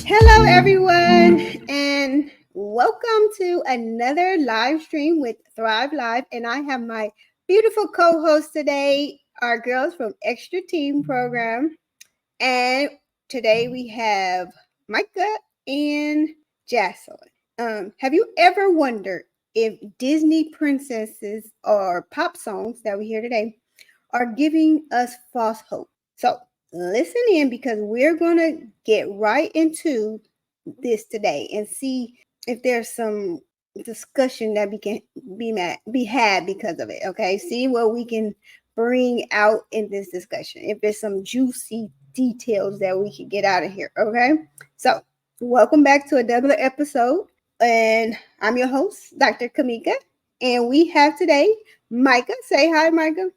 Hello, everyone, and welcome to another live stream with Thrive Live. And I have my beautiful co-host today, our girls from Extra Team Program. And today we have Micah and Jocelyn. Have you ever wondered if Disney princesses or pop songs that we hear today are giving us false hope? So listen in because we're going to get right into this today and see if there's some discussion that can be had because of it. Okay, see what we can bring out in this discussion. If there's some juicy details that we can get out of here. Okay, so welcome back to another episode, and I'm your host, Dr. Kamika, and we have today Micah. Say hi, Micah.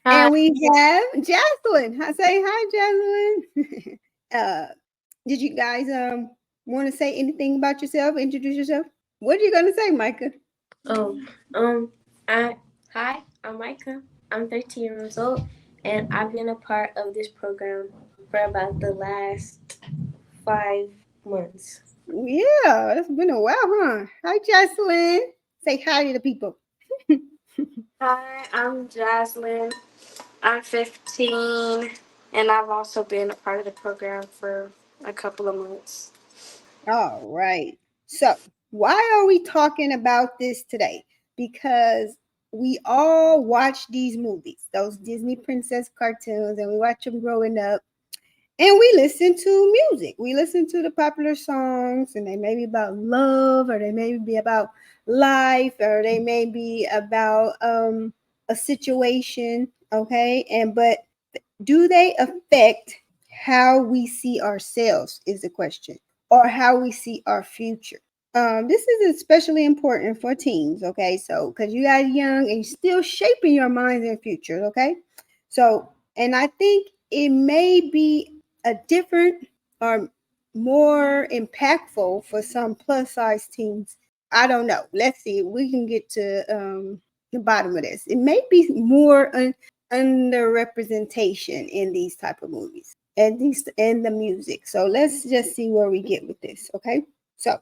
Hi. And we have Jocelyn. I say hi, Jocelyn. Did you guys want to say anything about yourself? Introduce yourself. What are you gonna say, Micah? Oh, hi, I'm Micah. I'm 13 years old, and I've been a part of this program for about the last 5 months. Yeah, it's been a while, huh? Hi, Jocelyn. Say hi to the people. Hi, I'm Jocelyn. I'm 15, and I've also been a part of the program for a couple of months. All right. So, why are we talking about this today? Because we all watch these movies, those Disney princess cartoons, and we watch them growing up. And we listen to music. We listen to the popular songs, and they may be about love, or they may be about life, or they may be about a situation. Okay, but do they affect how we see ourselves? Is the question, or how we see our future? This is especially important for teens. Okay, so because you guys young and you're still shaping your minds and futures. Okay, so and I think it may be a different or more impactful for some plus size teens. I don't know. Let's see. We can get to the bottom of this. It may be more underrepresentation in these type of movies, at least in the music. So let's just see where we get with this. Okay. So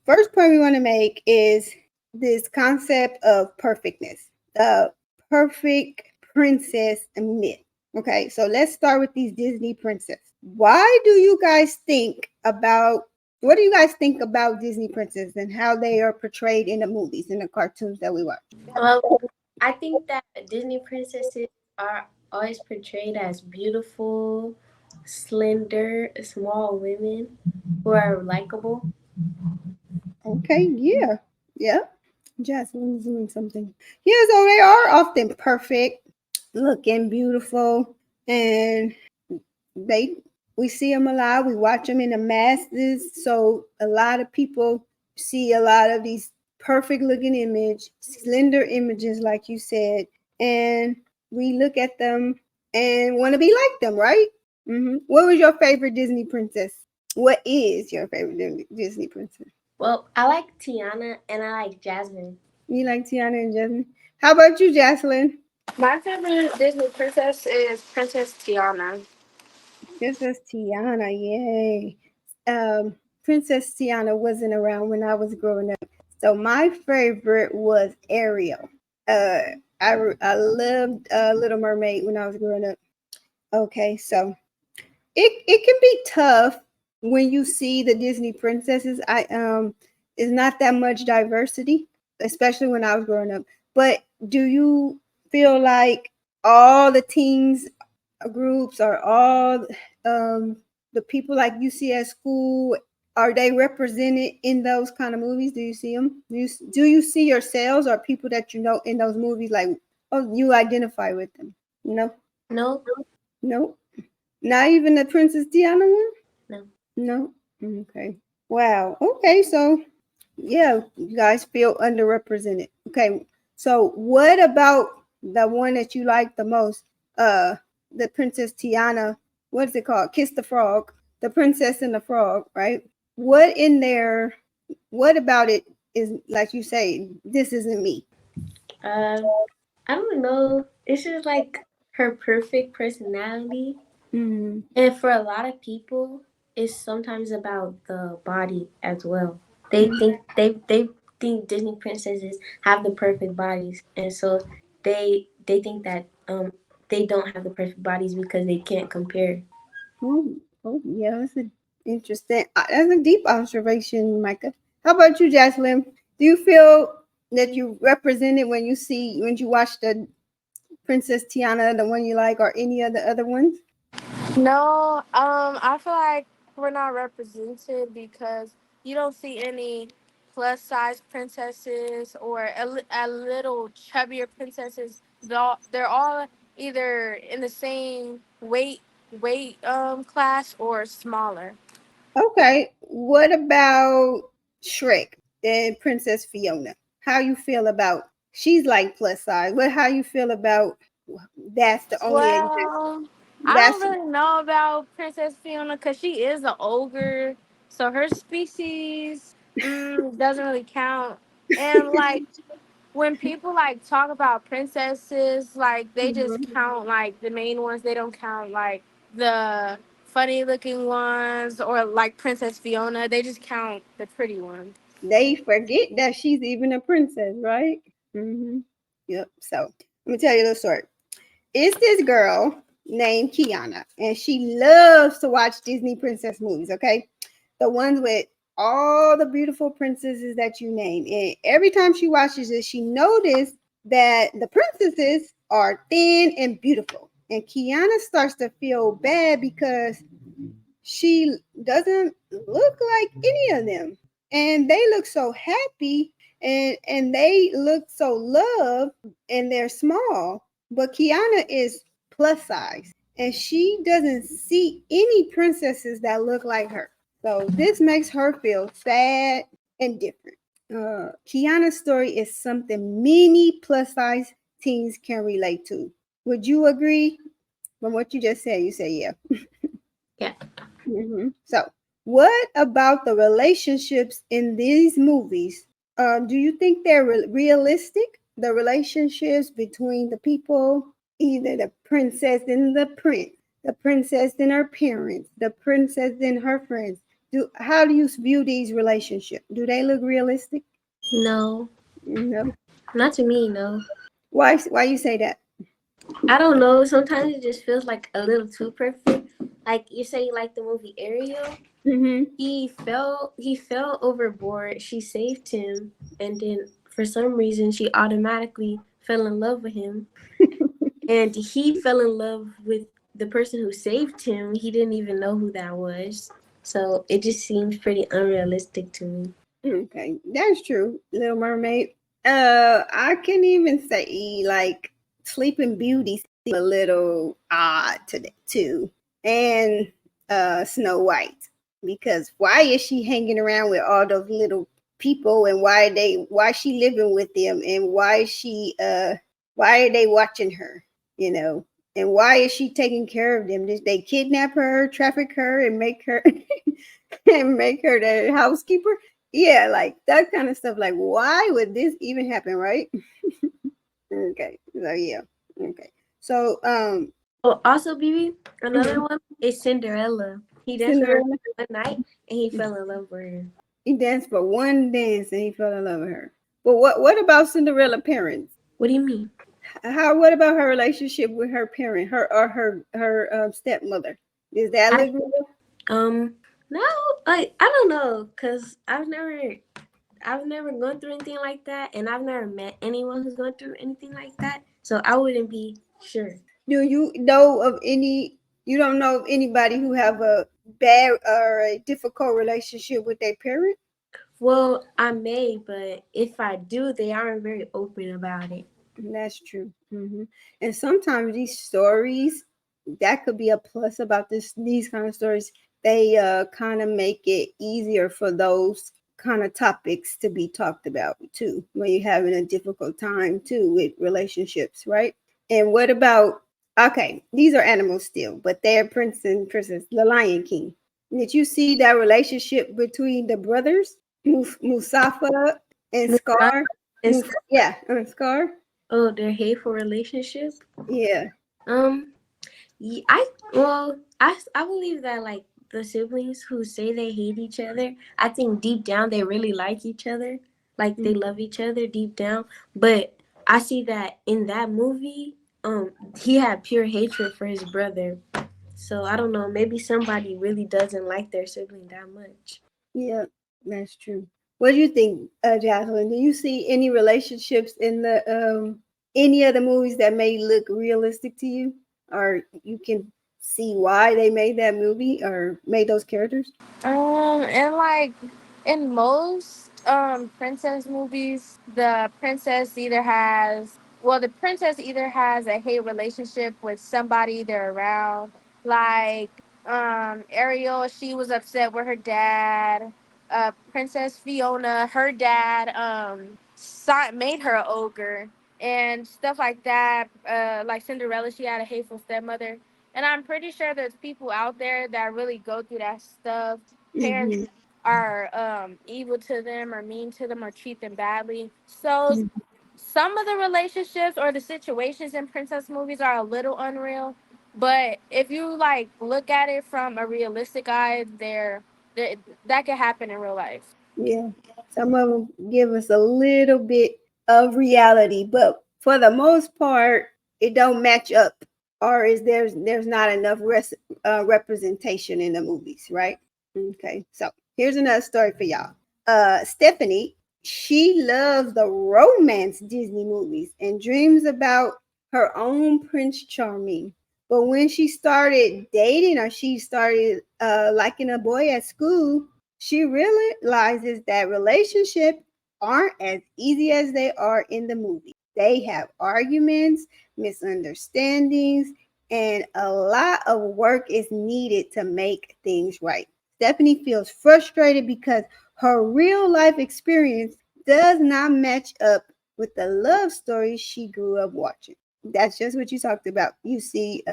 first point we want to make is this concept of perfectness, the perfect princess myth. Okay, so let's start with these Disney princesses. Why do you guys think about what do you guys think about Disney princesses and how they are portrayed in the movies and the cartoons that we watch? Well, I think that Disney princesses are always portrayed as beautiful, slender, small women who are likable. Okay, yeah, yeah. Jasmine's doing something. Yeah, so they are often perfect, looking beautiful, and they we see them a lot. We watch them in the masses, so a lot of people see a lot of these perfect looking image, slender images, like you said, and we look at them and want to be like them, right? What was your favorite Disney princess? What is your favorite Disney princess? Well, I like Tiana and I like Jasmine. You like Tiana and Jasmine? How about you, Jocelyn? My favorite Disney princess is Princess Tiana. Princess Tiana, yay. Princess Tiana wasn't around when I was growing up. So my favorite was Ariel. Uh, I loved Little Mermaid when I was growing up. Okay, so it can be tough when you see the Disney princesses. It's not that much diversity, especially when I was growing up. But do you feel like all the teens groups or all the people like you see at school, are they represented in those kind of movies? Do you see them? Do you see yourselves or people that you know in those movies, like, oh, you identify with them? No. No, No, not even the Princess Diana one. no. No. Okay. Wow. Okay. So yeah, you guys feel underrepresented. Okay. So what about the one that you like the most? The Princess Tiana. What is it called? Kiss the Frog. The Princess and the Frog, right? What in there? What about it is like you say? This isn't me. Uh, I don't know. It's just like her perfect personality. Mm-hmm. And for a lot of people, it's sometimes about the body as well. They think Disney princesses have the perfect bodies, and so they think that they don't have the perfect bodies because they can't compare. Oh, yeah, that's an interesting. That's a deep observation, Micah. How about you, Jocelyn? Do you feel that you represented when you watch the Princess Tiana, the one you like, or any of the other ones? No, I feel like we're not represented because you don't see any plus size princesses or a little chubbier princesses. They're all either in the same weight class or smaller. Okay. What about Shrek and Princess Fiona? How you feel about she's like plus size? How you feel about that's the only example? Well, I don't That's really know about Princess Fiona because she is an ogre, so her species doesn't really count. And like when people like talk about princesses, like they just Mhm. count like the main ones. They don't count like the funny looking ones or like Princess Fiona. They just count the pretty ones. They forget that she's even a princess, right? Mm-hmm. Yep. So let me tell you a little story. It's this girl named Kiana, and she loves to watch Disney princess movies. Okay, the ones with all the beautiful princesses that you name. And every time she watches it, she noticed that the princesses are thin and beautiful. And Kiana starts to feel bad because she doesn't look like any of them, and they look so happy, and they look so loved, and they're small, but Kiana is plus size, and she doesn't see any princesses that look like her. So this makes her feel sad and different. Kiana's story is something many plus size teens can relate to. Would you agree? From what you just said, you say yeah. Yeah. So, what about the relationships in these movies? Do you think they're realistic? The relationships between the people, either the princess and the princess and her parents, the princess and her friends. How do you view these relationships? Do they look realistic? No, No. not to me. No, Why you say that? I don't know. Sometimes it just feels like a little too perfect. Like you say, like the movie Ariel. Mm-hmm. He fell overboard. She saved him, and then for some reason she automatically fell in love with him. And he fell in love with the person who saved him. He didn't even know who that was. So it just seems pretty unrealistic to me. Okay, that's true. Little Mermaid. I can even say like Sleeping Beauty seems a little odd today too, and Snow White, because why is she hanging around with all those little people, and why she living with them, and why are they watching her, you know, and why is she taking care of them? Did they kidnap her, traffic her, and make her and make her the housekeeper? Yeah, like that kind of stuff. Like, why would this even happen, right? Okay, so yeah, okay. So, Oh, also, BB, another mhm. one is Cinderella. He danced with her Cinderella, one night, and he fell in love with her. he danced for one dance and he fell in love with her. But what about Cinderella parents? What do you mean? What about her relationship with her parent, her stepmother? Is that I look real? no, like I don't know, cause I've never gone through anything like that, and I've never met anyone who's gone through anything like that, so I wouldn't be sure. Do you know of any? You don't know of anybody who have a bad or a difficult relationship with their parent? Well, I may, but if I do, they aren't very open about it. That's true. And sometimes these stories, that could be a plus about these kind of stories. They kind of make it easier for those kind of topics to be talked about too when you're having a difficult time too with relationships, right? And what about, okay, these are animals still, but they're prince and princess, the Lion King. Did you see that relationship between the brothers, Musafa and Mustafa Scar? and Yeah, Scar. oh, their hateful relationship. Yeah. Yeah, I believe that like the siblings who say they hate each other, I think deep down they really like each other, like they love each other deep down. But I see that in that movie, he had pure hatred for his brother. So I don't know, maybe somebody really doesn't like their sibling that much. Yeah, that's true. What do you think, Jocelyn? Do you see any relationships in the any of the movies that may look realistic to you, or you can see why they made that movie or made those characters? And like in most princess movies, the princess either has a hate relationship with somebody they're around. Like Ariel, she was upset with her dad. Princess Fiona, her dad made her an ogre and stuff like that. Like Cinderella, she had a hateful stepmother. And I'm pretty sure there's people out there that really go through that stuff. Parents Mm-hmm. are evil to them or mean to them or treat them badly. So some of the relationships or the situations in princess movies are a little unreal. But if you like look at it from a realistic eye, there that could happen in real life. Yeah, some of them give us a little bit of reality, but for the most part, it don't match up, or is there's not enough representation in the movies, right? Okay, so here's another story for y'all. Stephanie, she loves the romance Disney movies and dreams about her own Prince Charming. But when she started dating or she started liking a boy at school, she realizes that relationships aren't as easy as they are in the movie. They have arguments, misunderstandings, and a lot of work is needed to make things right. Stephanie feels frustrated because her real life experience does not match up with the love story she grew up watching. That's just what you talked about. You see,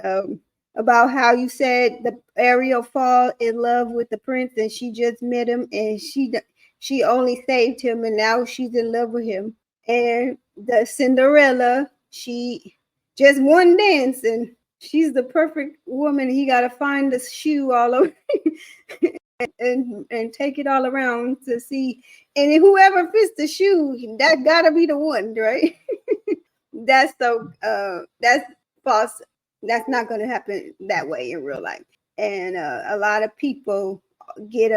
about how you said the Ariel fall in love with the prince and she just met him and she only saved him and now she's in love with him. And the Cinderella, she just one dance and she's the perfect woman. He got to find the shoe all over and take it all around to see. And whoever fits the shoe, that gotta be the one, right? That's false. That's not going to happen that way in real life. And a lot of people get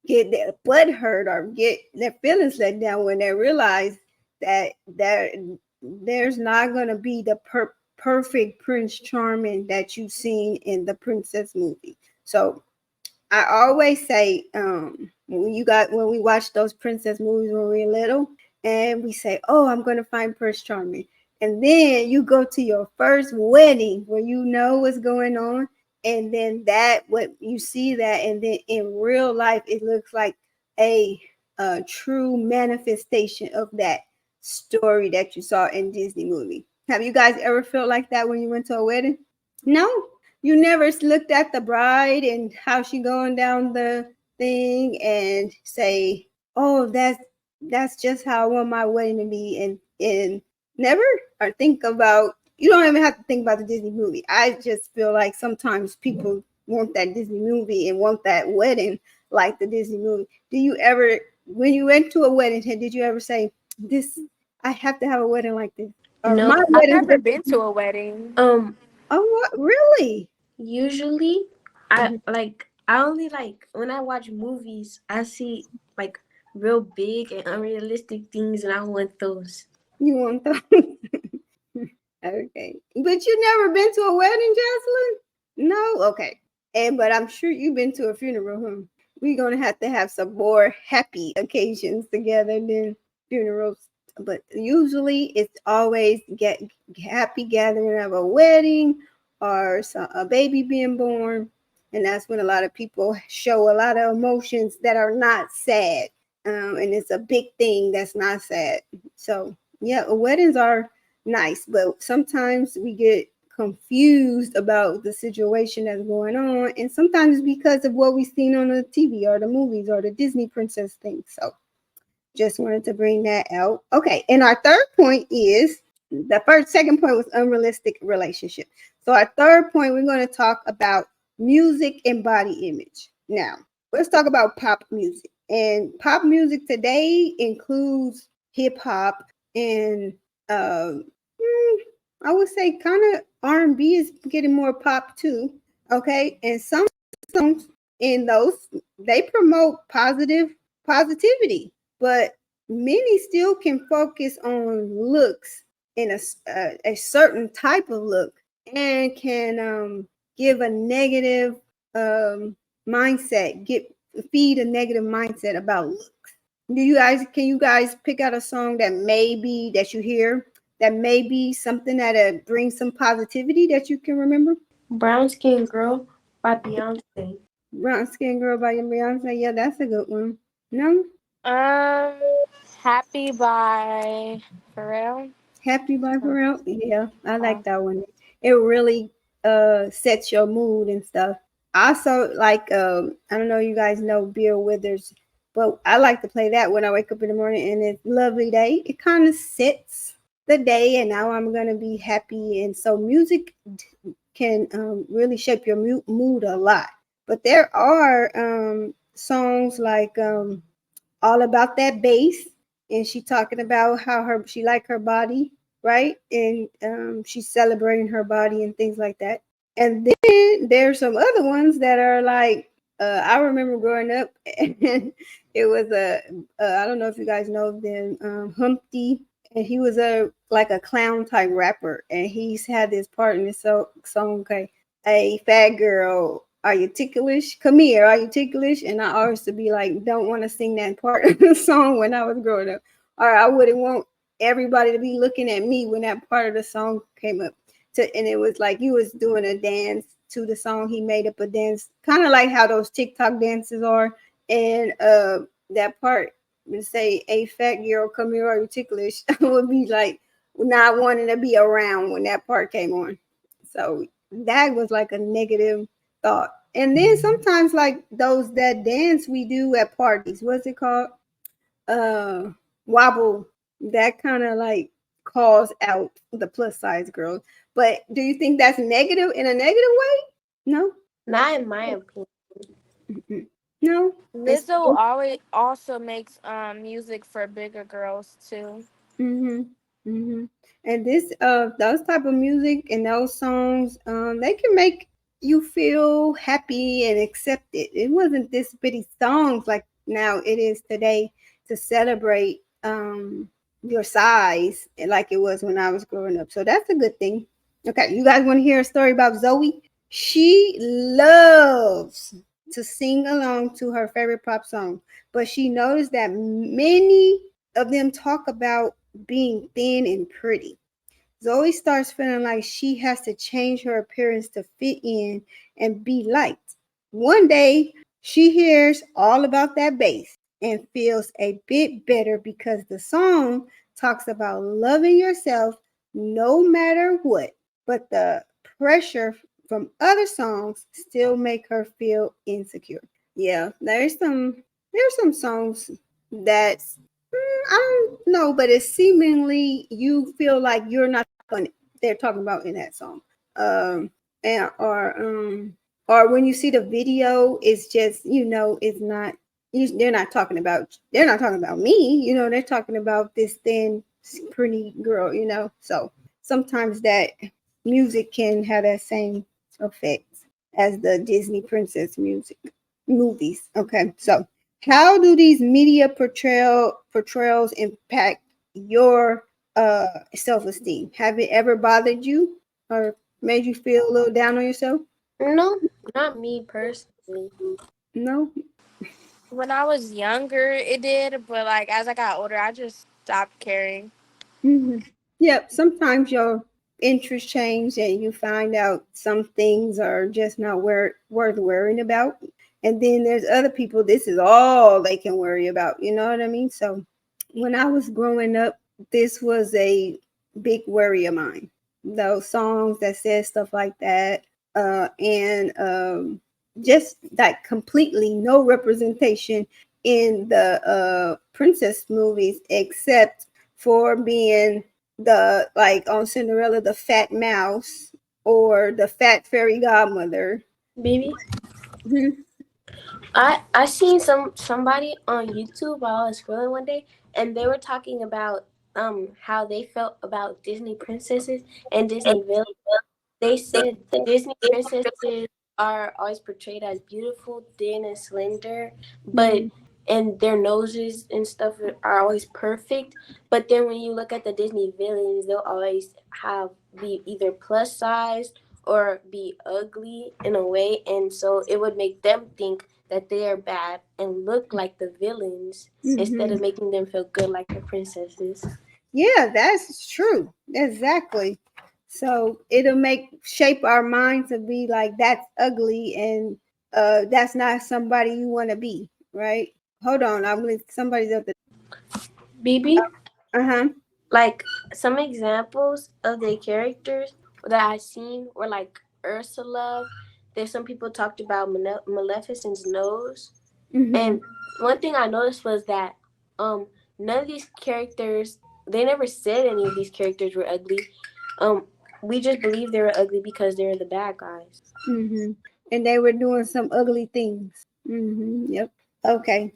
get their butt hurt or get their feelings let down when they realize that there's not going to be the perfect Prince Charming that you've seen in the princess movie. So I always say, when we watch those princess movies when we were little, and we say, "Oh, I'm gonna find Prince Charming," and then you go to your first wedding where you know what's going on, and then that what you see that, and then in real life it looks like a, a true manifestation of that story that you saw in Disney movie. Have you guys ever felt like that when you went to a wedding? No, you never looked at the bride and how she going down the thing and say, "Oh, that's just how I want my wedding to be," and never or think about. You don't even have to think about the Disney movie. I just feel like sometimes people want that Disney movie and want that wedding like the Disney movie. Do you ever, when you went to a wedding, did you ever say, "This, I have to have a wedding like this," or No, my I've wedding? never been to a wedding. Oh, what really? usually I only like when I watch movies, I see like real big and unrealistic things, and I want those. You want those? Okay. But you never been to a wedding, Jocelyn? No? Okay. And but I'm sure you've been to a funeral, huh? We're gonna have to have some more happy occasions together than funerals. But usually it's always get happy gathering of a wedding or a baby being born. And that's when a lot of people show a lot of emotions that are not sad. And it's a big thing that's not sad. So yeah, weddings are nice, but sometimes we get confused about the situation that's going on, and sometimes because of what we've seen on the TV or the movies or the Disney princess thing. So just wanted to bring that out. Okay, and our third point is second point was unrealistic relationship. So our third point, we're going to talk about music and body image. Now, let's talk about pop music. And pop music today includes hip hop and I would say kind of R&B is getting more pop too. Okay, and some songs in those they promote positivity, but many still can focus on looks in a certain type of look and can give a negative um, mindset, get feed a negative mindset about looks. Can you guys pick out a song that you hear that may be something that brings some positivity that you can remember? Brown Skin Girl by Beyonce. Brown Skin Girl by Beyonce. Yeah, that's a good one. No? Um, Happy by Pharrell. Happy by So, Pharrell? Yeah, I uh, like that one. It really sets your mood and stuff. I also like I don't know you guys know Bill Withers, but I like to play that when I wake up in the morning and it's lovely day. It kind of sets the day and now I'm gonna be happy. And so music can really shape your mood a lot. But there are songs like all about that bass, and she talking about how she like her body, right? And she's celebrating her body and things like that. And then there's some other ones that are like I remember growing up, and it was I don't know if you guys know them, Humpty, and he was a like a clown type rapper, and he's had this part in this song, okay, a fat girl, are you ticklish? Come here, are you ticklish? And I always to be like, don't want to sing that part of the song when I was growing up. Or I wouldn't want everybody to be looking at me when that part of the song came up. And it was like you was doing a dance to the song. He made up a dance, kind of like how those TikTok dances are. And that part would say, a fat girl, come here, are you ticklish? I would be like not wanting to be around when that part came on. So that was like a negative thought. And then sometimes like those that dance we do at parties, what's it called? Uh Wobble. That kind of like calls out the plus size girls. But do you think that's negative in a negative way? No. Not in my opinion. Mm-mm. No. It's Lizzo always also makes music for bigger girls too. mhm. Mhm. And this those type of music and those songs they can make you feel happy and accepted. It wasn't this bitty songs like now it is today to celebrate your size like it was when I was growing up. So that's a good thing. Okay, you guys want to hear a story about Zoe? She loves to sing along to her favorite pop song, but she noticed that many of them talk about being thin and pretty. Zoe starts feeling like she has to change her appearance to fit in and be liked. One day, she hears all about that bass and feels a bit better because the song talks about loving yourself no matter what. But the pressure from other songs still make her feel insecure. Yeah, there's some songs that I don't know, but it's seemingly you feel like you're not on they're talking about in that song. Um and or when you see the video, it's just it's not they're not talking about me, they're talking about this thin pretty girl, so sometimes that music can have that same effect as the Disney princess music movies. Okay, so how do these media portrayals impact your self-esteem? Have it ever bothered you or made you feel a little down on yourself? No, not me personally. No. When I was younger, it did, but like as I got older, I just stopped caring. Hmm. Yep. Sometimes your interests change and you find out some things are just not worth worrying about. And then there's other people, this is all they can worry about. You know what I mean? So when I was growing up, this was a big worry of mine. Those songs that said stuff like that, and just like completely no representation in the princess movies except for being the like on Cinderella, the fat mouse, or the fat fairy godmother. Baby, Mhm. I seen somebody on YouTube while I was scrolling one day, and they were talking about how they felt about Disney princesses and Disney villains. They said Disney princesses are always portrayed as beautiful, thin, and slender, but Mhm. and their noses and stuff are always perfect. But then when you look at the Disney villains, they'll always have be either plus size or be ugly in a way, and so it would make them think that they are bad and look like the villains instead Mhm. of making them feel good like the princesses. Yeah, that's true. Exactly. So it'll make shape our mind to be like that's ugly and that's not somebody you want to be, right? Hold on, I'm gonna somebody's up there. BB, Uh-huh. like some examples of the characters that I seen were like Ursula. There's some people talked about Maleficent's nose, Mhm. and one thing I noticed was that um none of these characters, they never said any of these characters were ugly. Um, we just believe they were ugly because they were the bad guys. Mhm. And they were doing some ugly things. Mhm. Yep. Okay.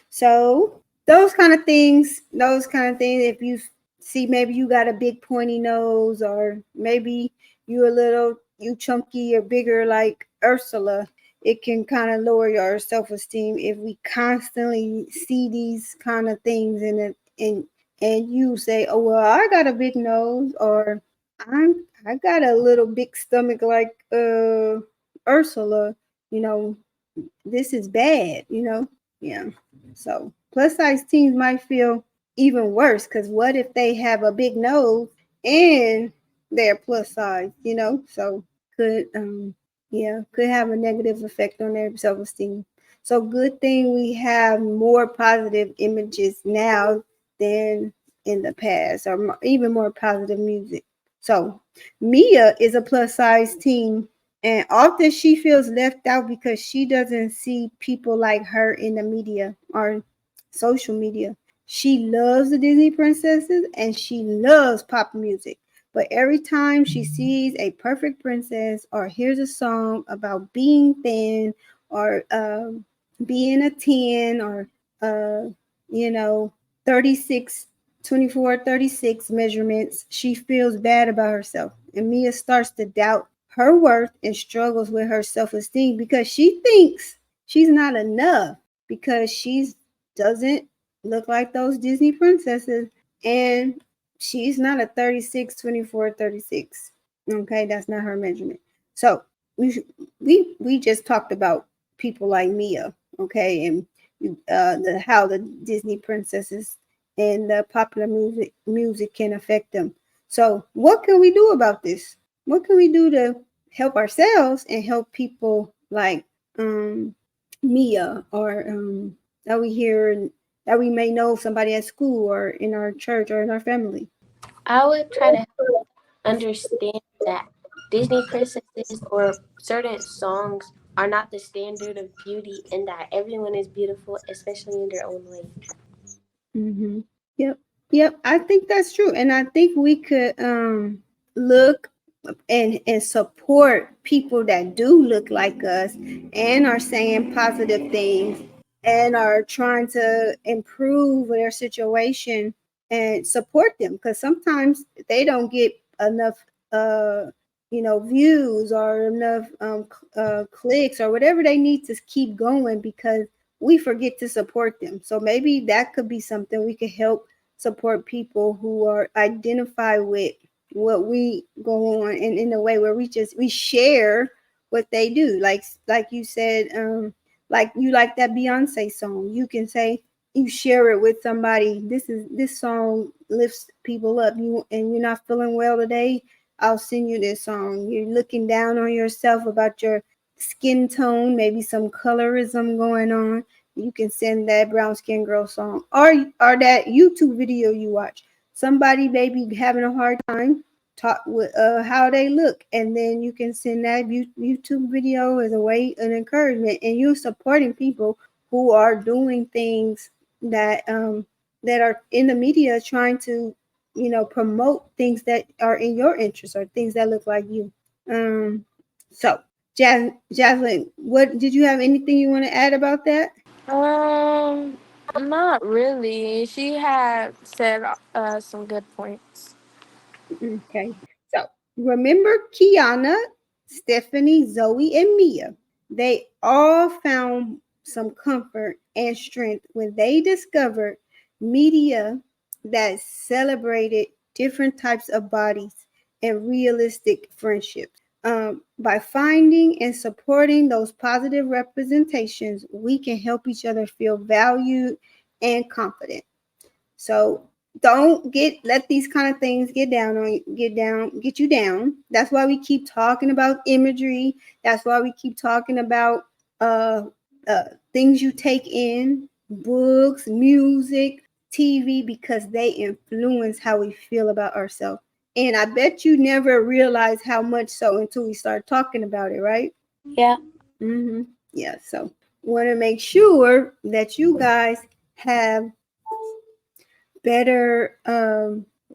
So those kind of things, if you see maybe you got a big pointy nose, or maybe you chunky or bigger like Ursula, it can kind of lower your self-esteem if we constantly see these kind of things and you say, oh well, I got a big nose, or I got a little big stomach like Ursula, you know, this is bad, yeah. So plus size teens might feel even worse because what if they have a big nose and they're plus size, So could yeah, could have a negative effect on their self esteem. So good thing we have more positive images now than in the past, or even more positive music. So Mia is a plus size teen, and often she feels left out because she doesn't see people like her in the media or social media. She loves the Disney princesses and she loves pop music. But every time she sees a perfect princess or hears a song about being thin or being a 10 or, uh, you know, 36, 24, 36 measurements, she feels bad about herself. And Mia starts to doubt her worth and struggles with her self esteem because she thinks she's not enough because she doesn't look like those Disney princesses and she's not a 36, 24, 36. Okay, that's not her measurement. So we just talked about people like Mia, okay, and how the Disney princesses and the popular music can affect them. So what can we do about this? What can we do to help ourselves and help people like Mia, or that we hear, that we may know somebody at school or in our church or in our family? I would try to understand that Disney princesses or certain songs are not the standard of beauty and that everyone is beautiful, especially in their own way. Mm-hmm. Yep. Yep. I think that's true. And I think we could look and support people that do look like us and are saying positive things and are trying to improve their situation and support them, because sometimes they don't get enough uh views or enough clicks or whatever they need to keep going because we forget to support them. So maybe that could be something we could help support people who are identify with what we go on, and in a way where we share what they do, like you said, like you like that Beyonce song, you can say you share it with somebody. This song lifts people up. You and you're not feeling well today, I'll send you this song. You're looking down on yourself about your skin tone, maybe some colorism going on, you can send that brown skin girl song, or that YouTube video you watch. Somebody maybe having a hard time talk with how they look, and then you can send that YouTube video as a way an encouragement, and you're supporting people who are doing things that that are in the media trying to promote things that are in your interest or things that look like you. So, Jaslyn, what did you have anything you want to add about that? Not really. She had said some good points. Okay. So remember Kiana, Stephanie, Zoe, and Mia. They all found some comfort and strength when they discovered media that celebrated different types of bodies and realistic friendships. By finding and supporting those positive representations, we can help each other feel valued and confident. So don't let these kind of things get you down. That's why we keep talking about imagery. That's why we keep talking about uh, things you take in, books, music, TV, because they influence how we feel about ourselves. And I bet you never realize how much so until we start talking about it, right? Yeah. Mm-hmm. Yeah. So want to make sure that you guys have better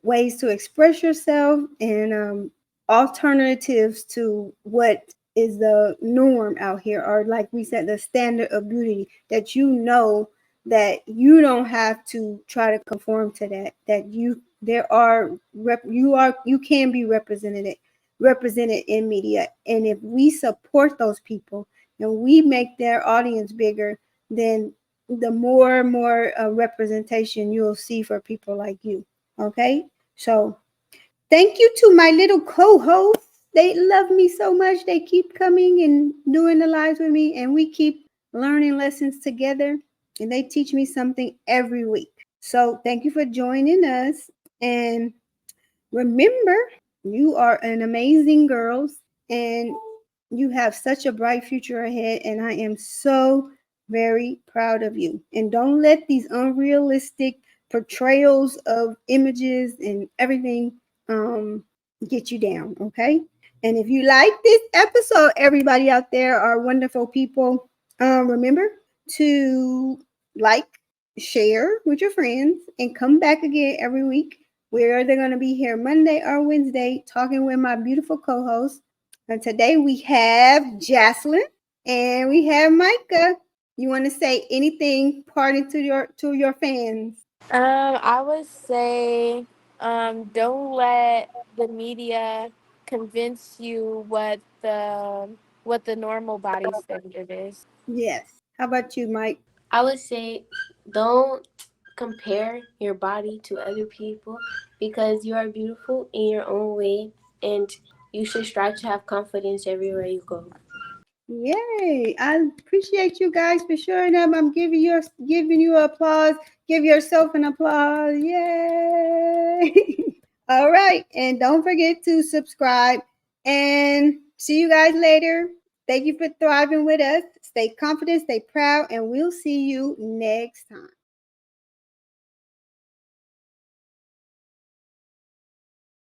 ways to express yourself and alternatives to what is the norm out here, or like we said, the standard of beauty, that you know that you don't have to try to conform to that you there are you can be represented in media. And if we support those people and we make their audience bigger, then the more and more representation you'll see for people like you. Okay, so thank you to my little co-hosts. They love me so much. They keep coming and doing the lives with me, and we keep learning lessons together. And they teach me something every week. So thank you for joining us. And remember, you are an amazing girls, and you have such a bright future ahead, and I am so very proud of you. And don't let these unrealistic portrayals of images and everything get you down, okay? And if you like this episode, everybody out there are wonderful people. Remember to like, share with your friends, and come back again every week. We're either going to be here Monday or Wednesday talking with my beautiful co host. And today we have Jocelyn and we have Micah. You want to say anything parting to your fans? I would say, don't let the media convince you what the normal body standard is. Yes. How about you, Mike? I would say don't compare your body to other people because you are beautiful in your own way and you should strive to have confidence everywhere you go. Yay! I appreciate you guys for showing up. I'm giving you applause. Give yourself an applause. Yay! All right, and don't forget to subscribe. And see you guys later. Thank you for thriving with us. Stay confident, stay proud, and we'll see you next time.